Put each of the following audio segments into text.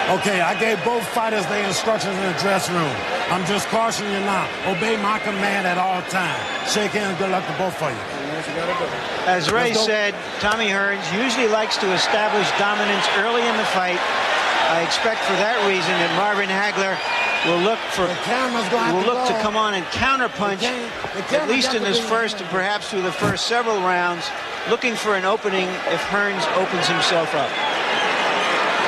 Okay, I gave both fighters their instructions in the dressing room. I'm just cautioning you now. Obey my command at all times. Shake hands. Good luck to both of you. As Ray said, Tommy Hearns usually likes to establish dominance early in the fight. I expect for that reason that Marvin Hagler will look to come on and counterpunch, at least in his first and perhaps through the first several rounds, looking for an opening if Hearns opens himself up.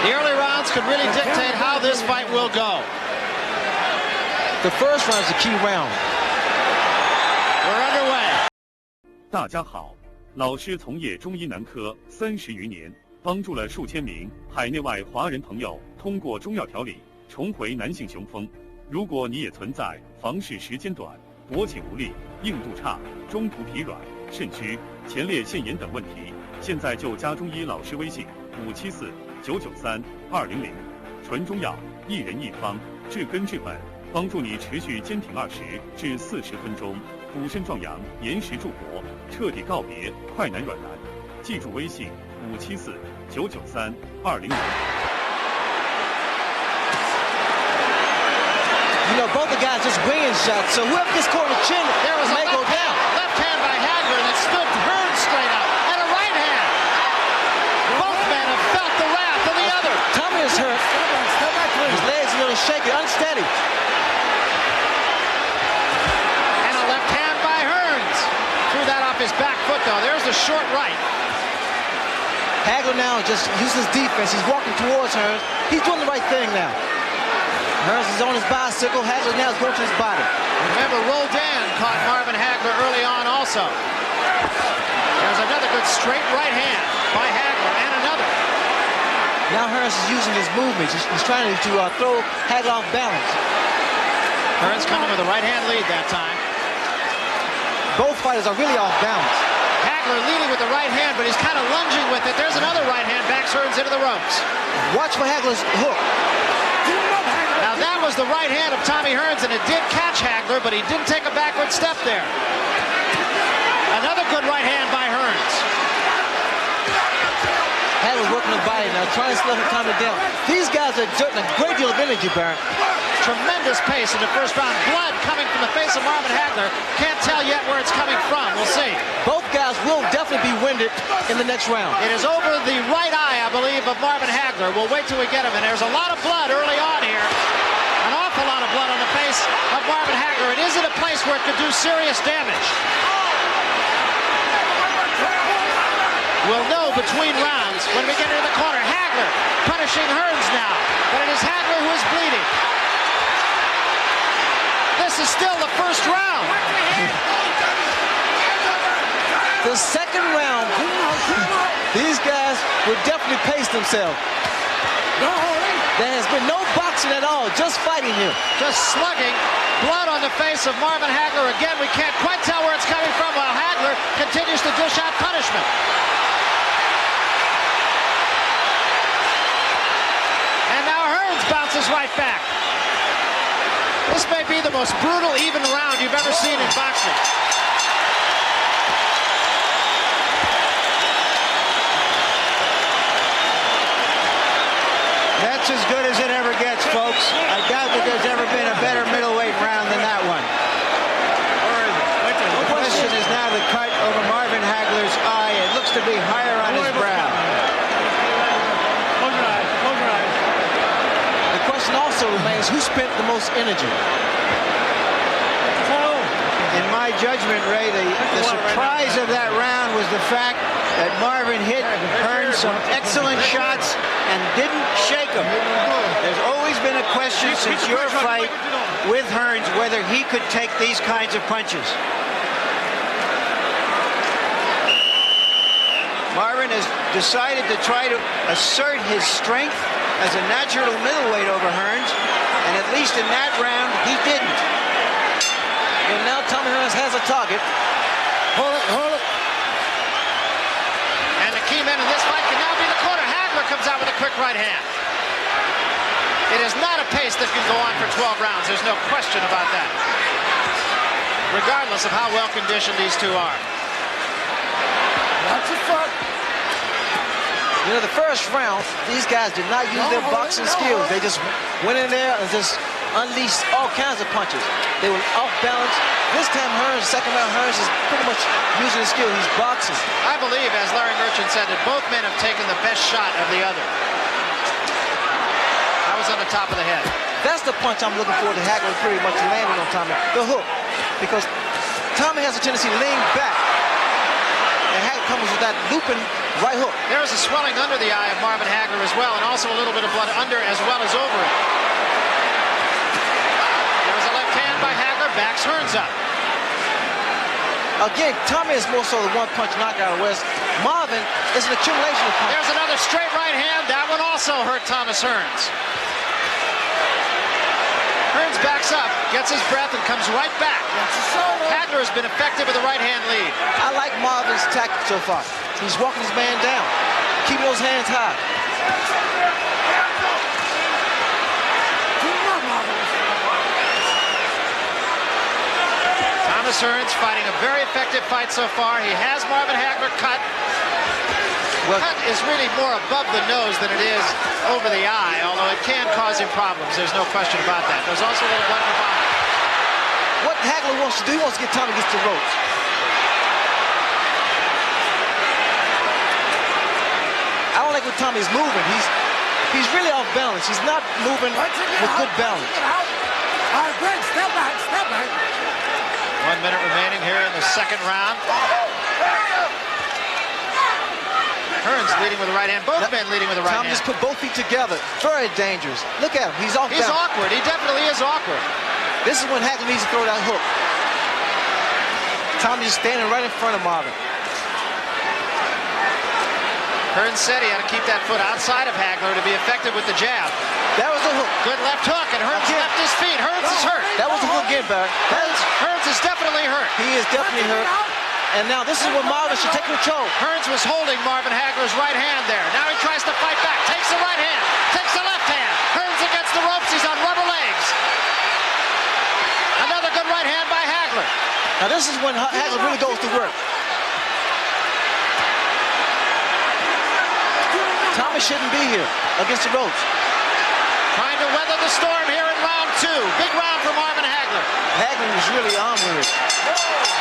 The early rounds could really dictate how this fight will go. The first round is a key round. We're underway. 大家好，老师从业中医男科30余年，帮助了数千名海内外华人朋友通过中药调理重回男性雄风。如果你也存在房事时间短、勃起无力、硬度差、中途疲软、肾虚、前列腺炎等问题，现在就加中医老师微信574-993-200，纯中药，一人一方，治根治本，帮助你持续坚挺20至40分钟，补肾壮阳，延时助勃，彻底告别快男软男。记住微信574-993-200。You know, both the guys just weighing shots, so whoever gets caught in the chin may go down. Left hand by Hagler that stood Hearns straight up, and a right hand. Both men have felt the wrath of the other. Tommy is hurt. His legs a little shaky, unsteady. And a left hand by Hearns. Threw that off his back foot, though. There's the short right. Hagler now just uses his defense. He's walking towards Hearns. He's doing the right thing now. Hearns is on his bicycle. Hagler now is going to his body. Remember, Roldan caught Marvin Hagler early on also. There's another good straight right hand by Hagler, and another. Now Hearns is using his movements. He's trying to throw Hagler off balance. Hearns coming with a right hand lead that time. Both fighters are really off balance. Hagler leading with the right hand, but he's kind of lunging with it. There's another right hand, backs Hearns into the ropes. Watch for Hagler's hook. Now that was the right hand of Tommy Hearns, and it did catch Hagler, but he didn't take a backward step there. Another good right hand by Hearns. Hagler's working the body now, trying to slow Tommy down. These guys are exerting a great deal of energy, Baron. Tremendous pace in the first round. Blood coming from the face of Marvin Hagler. Can't tell yet where it's coming from. We'll see. Both guys will definitely be winded in the next round. It is over the right eye, I believe, of Marvin Hagler. We'll wait till we get him. And there's a lot of blood early on here. An awful lot of blood on the face of Marvin Hagler. It is in a place where it could do serious damage. We'll know between rounds when we get into the corner. Hagler punishing Hearns now. But it is Hagler who is bleeding. This is still the first round. The second round, these guys will definitely pace themselves. There has been no boxing at all, just fighting here. Just slugging. Blood on the face of Marvin Hagler. Again, we can't quite tell where it's coming from while Hagler continues to dish out punishment. And now Hearns bounces right back. This may be the most brutal, even round you've ever seen in boxing. That's as good as it ever gets, folks. I doubt that there's ever been a better middleweight round than that one. The question is now the cut over Marvin Hagler's eye. It looks to be higher on his brow. The question also remains, who spent the most energy? In my judgment, Ray, the surprise of that round was the fact that Marvin hit Hearns some excellent shots and didn't shake him. There's always been a question since your fight with Hearns whether he could take these kinds of punches. Marvin has decided to try to assert his strength as a natural middleweight over Hearns, and at least in that round, he didn't. And now Tommy Hearns has a target. Hold it. And the key man in this fight can now be the corner. Hagler comes out with a quick right hand. It is not a pace that can go on for 12 rounds. There's no question about that. Regardless of how well conditioned these two are. Watch your foot. You know, the first round, these guys did not use their boxing skills. They just went in there and just unleashed all kinds of punches. They were off balance. This time, Hearns, second round, Hearns is pretty much using his skill. He's boxing. I believe, as Larry Merchant said, that both men have taken the best shot of the other. That was on the top of the head. That's the punch I'm looking for to Hagler pretty much landing on Tommy. The hook. Because Tommy has a tendency to lean back. And Hagler comes with that looping right hook. There is a swelling under the eye of Marvin Hagler as well, and also a little bit of blood under as well as over it. There's a left hand by Hagler, backs Hearns up. Again, Tommy is more so the one-punch knockout, whereas Marvin is an accumulation of punches. There's another straight right hand. That one also hurt Thomas Hearns. Hearns backs up, gets his breath, and comes right back. Hagler has been effective with a right-hand lead. I like Marvin's tactic so far. He's walking his man down, keeping those hands high. Thomas Hearns fighting a very effective fight so far. He has Marvin Hagler cut. Well, cut is really more above the nose than it is over the eye, although it can cause him problems. There's no question about that. There's also a little blood in the body. What Hagler wants to do, he wants to get Tommy against the ropes. I don't like when Tommy's moving. He's really off balance. He's not moving with good balance. All right, Greg, step back, step back. 1 minute remaining here in the second round. Hearns leading with the right hand. Both men leading with the right hand. Tommy just put both feet together. Very dangerous. Look at him. He's off balance. He's awkward. He definitely is awkward. This is when Hagler needs to throw that hook. Tommy just standing right in front of Marvin. Hearns said he had to keep that foot outside of Hagler to be effective with the jab. That was the hook. Good left hook, and Hearns left his feet. Hearns is hurt. That was the hook again, Barry. Hearns is definitely hurt. He is definitely hurt. And now this is where Marvin should take control. Hearns was holding Marvin Hagler's right hand there. Now he tries to fight back. Takes the right hand. Takes the left hand. Hearns against the ropes. He's on rubber legs. Another good right hand by Hagler. Now this is when Hagler really goes to work. Tommy shouldn't be here against the ropes. Trying to weather the storm here in round 2. Big round for Marvin Hagler. Hagler is really on with it.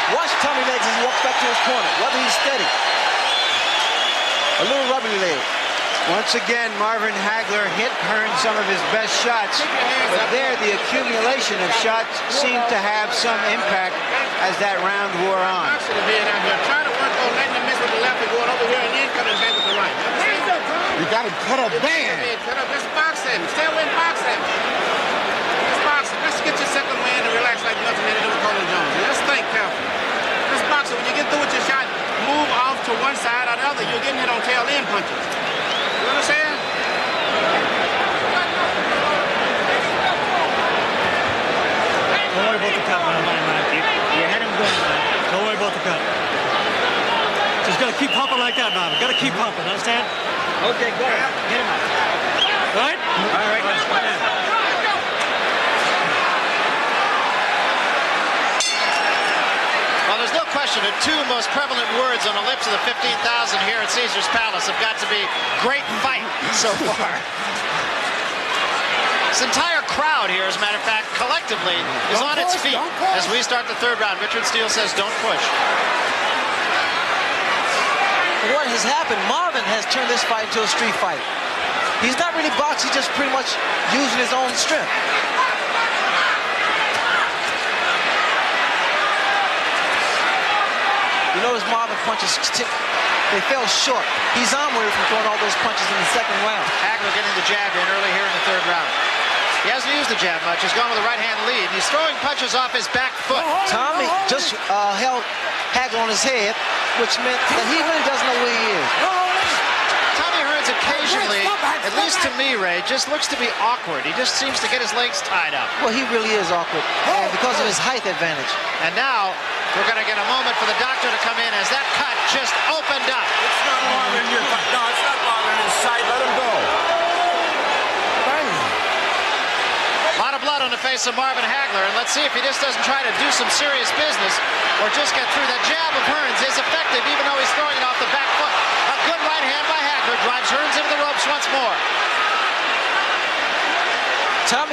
Watch Tommy legs as he walks back to his corner, whether he's steady. A little rubbery leg. Once again, Marvin Hagler hit Hearns some of his best shots, but there the accumulation of shots seemed to have some impact as that round wore on. Trying to work on letting him miss with the left and going over here and then coming back with the right. You got to cut a band. Just boxing. Stay away from boxing. Just boxing. Let's get your second win and relax like nothing to do with Colin Jones. Let's think careful. Just boxing. When you get through with your shot, move off to one side or the other. You're getting hit on tail end punches. You understand? Don't worry about the cut, man. You had him good, man. Don't worry about the cut. Just gotta keep pumping like that, man. Gotta keep pumping, understand? Okay, go ahead. Get him up. Right? All right, let's go ahead. Well, there's no question the two most prevalent words on the lips of the 15,000 here at Caesar's Palace have got to be great fight so far. This entire crowd here, as a matter of fact, collectively is on its feet as we start the third round. Richard Steele says don't push. What has happened, Marvin has turned this fight into a street fight. He's not really boxing, he's just pretty much using his own strength. You notice Marvin punches, they fell short. He's on with it from throwing all those punches in the second round. Hagler getting the jab in early here in the third round. He hasn't used the jab much. He's gone with a right-hand lead. He's throwing punches off his back foot. Tommy just held Hagler on his head, which meant that he really doesn't know where he is. Tommy Hearns occasionally, at least to me, Ray, just looks to be awkward. He just seems to get his legs tied up. Well, he really is awkward, and because of his height advantage. And now we're going to get a moment for the doctor to come in as that cut just opened up. It's not bothering your cut. No, it's not bothering his sight. Let him go. A lot of blood on the face of Marvin Hagler, and let's see if he just doesn't try to do some serious business or just get through. That jab of Hearns is effective, even though he's throwing it off the back foot. A good right hand by Hagler drives Hearns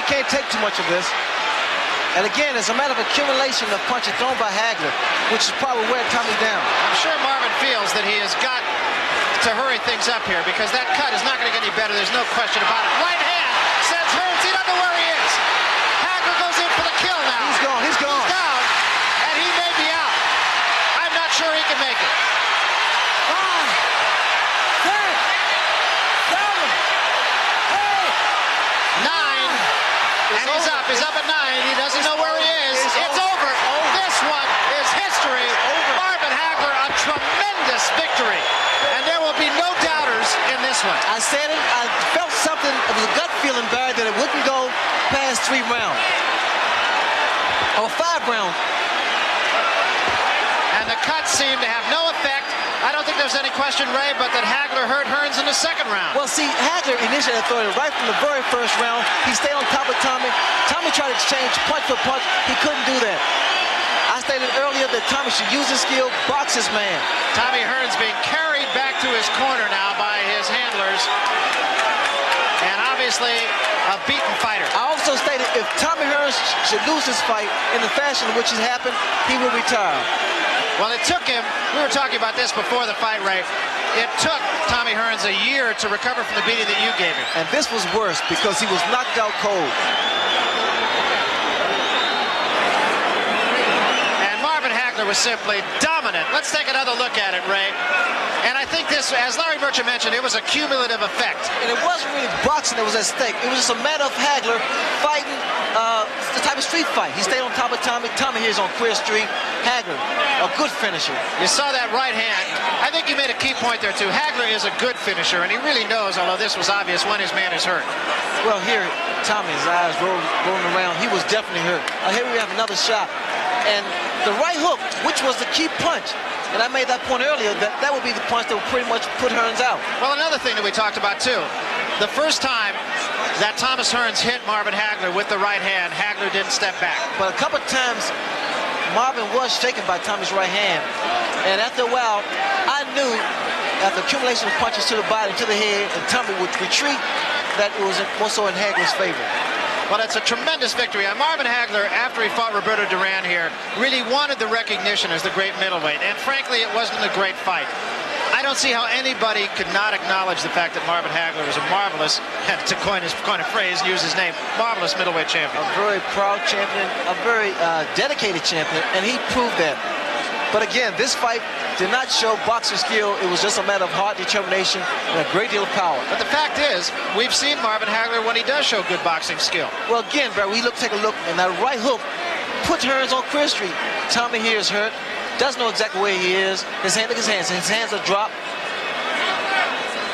can't take too much of this. And again, it's a matter of accumulation of punches thrown by Hagler, which is probably wearing Tommy down. I'm sure Marvin feels that he has got to hurry things up here because that cut is not going to get any better. There's no question about it. Right hand sends Hearns. He doesn't know where he is. Hagler goes in for the kill now. He's gone. He's gone. He's down, and he may be out. I'm not sure he can make it. 5, 6, 7, 8, 9. And he's up. He's up at 9. He doesn't know where he is. It's over. This one is history. Marvin Hagler, a tremendous victory. And there will be no doubters in this one. I said it. I felt something. It was a gut feeling, Barry, that it wouldn't go past 3 rounds. Or 5 rounds. And the cuts seem to have no effect. I don't think there's any question, Ray, but that Hagler hurt Hearns in the second round. Well, see, Hagler initiated authority right from the very first round. He stayed on top of Tommy. Tommy tried to exchange punch for punch. He couldn't do that. I stated earlier that Tommy should use his skill, box his man. Tommy Hearns being carried back to his corner now by his handlers. And obviously a beaten fighter. I also stated if Tommy Hearns should lose his fight in the fashion in which it happened, he will retire. Well, it took him, we were talking about this before the fight, Ray. It took Tommy Hearns a year to recover from the beating that you gave him. And this was worse because he was knocked out cold. And Marvin Hagler was simply dominant. Let's take another look at it, Ray. And I think this, as Larry Merchant mentioned, it was a cumulative effect. And it wasn't really boxing that was at stake. It was just a matter of Hagler fighting the type of street fight. He stayed on top of Tommy. Tommy here is on Queer Street. Hagler, a good finisher. You saw that right hand. I think you made a key point there, too. Hagler is a good finisher, and he really knows, although this was obvious, when his man is hurt. Well, here, Tommy's eyes rolling around. He was definitely hurt. Here we have another shot. And the right hook, which was the key punch, and I made that point earlier, that would be the punch that would pretty much put Hearns out. Well, another thing that we talked about, too, the first time that Thomas Hearns hit Marvin Hagler with the right hand, Hagler didn't step back. But a couple of times, Marvin was shaken by Tommy's right hand. And after a while, I knew after accumulation of punches to the body, to the head, and Tommy would retreat, that it was more so in Hagler's favor. Well, it's a tremendous victory. And Marvin Hagler, after he fought Roberto Duran here, really wanted the recognition as the great middleweight. And frankly, it wasn't a great fight. I don't see how anybody could not acknowledge the fact that Marvin Hagler was a marvelous, to coin a phrase, use his name, marvelous middleweight champion. A very proud champion, a very dedicated champion, and he proved that. But again, this fight did not show boxing skill. It was just a matter of heart, determination, and a great deal of power. But the fact is, we've seen Marvin Hagler when he does show good boxing skill. Well, again, Brad, take a look, and that right hook put Hearns on Queer Street. Tommy here is hurt. Doesn't know exactly where he is. Look at his hands. His hands are dropped.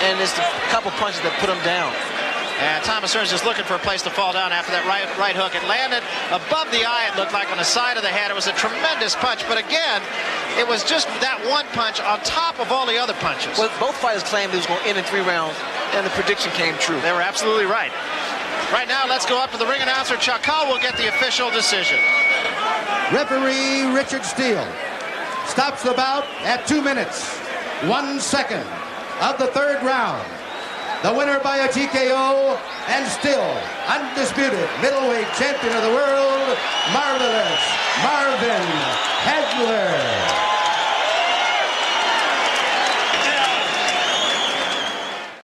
And it's a couple punches that put him down. And Thomas Hearns just looking for a place to fall down after that right hook. It landed above the eye, it looked like, on the side of the head. It was a tremendous punch. But again, it was just that one punch on top of all the other punches. Well, both fighters claimed it was going to end in 3 rounds, and the prediction came true. They were absolutely right. Right now, let's go up to the ring announcer. Chakal will get the official decision. Referee Richard Steele stops the bout at 2 minutes, 1 second of the 3rd round. The winner by a TKO and still undisputed middleweight champion of the world, Marvelous Marvin Hagler.